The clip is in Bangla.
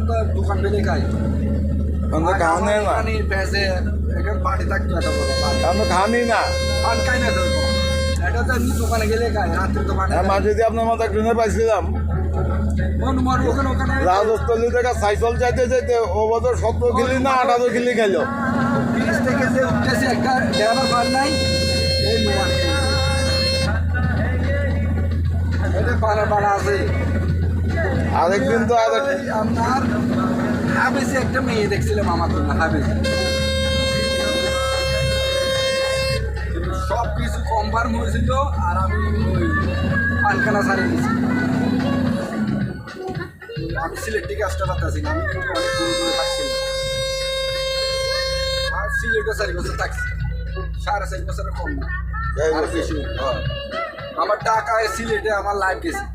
এখন তো দোকান পেলে খাই আমরা খাওয়ানে না পানি ভেসে এখন পানি থাকতো এটা বড় পানি আমরা খাওয়ানি না পান খাই না তো এটা তো এমনি দোকানে গেলে খাই রাত্রে দোকানে মাঝে দিয়ে আপনার মতো ট্রেনে পাইছিলাম ওখানে ওখানে রাজস্থলী থেকে সাইকেল যাইতে যাইতে ও বছর 17 কিলি না 18 কিলি খাইলো ব্রিজ থেকে যে উঠতেছে একটা ড্রাইভার পার নাই এই নোমান এটা পাড়া পাড়া আছে আরেকদিন তো আর ওই আপনার হাবেসে একটা মেয়ে দেখছিলাম আমার জন্য হাবেসে সব কিছু কনফার্ম হয়েছিল আর আমি ওই পানখানা ছাড়িয়ে দিয়েছি আমি সিলেটে কাজটা পারতেছি না আমি কিন্তু অনেক দূরে দূরে থাকছি আর সিলেটে 4 বছর থাকছি 4.5 বছরের কম না আর বেশি আমার টাকায় সিলেটে আমার লাইফ গেছে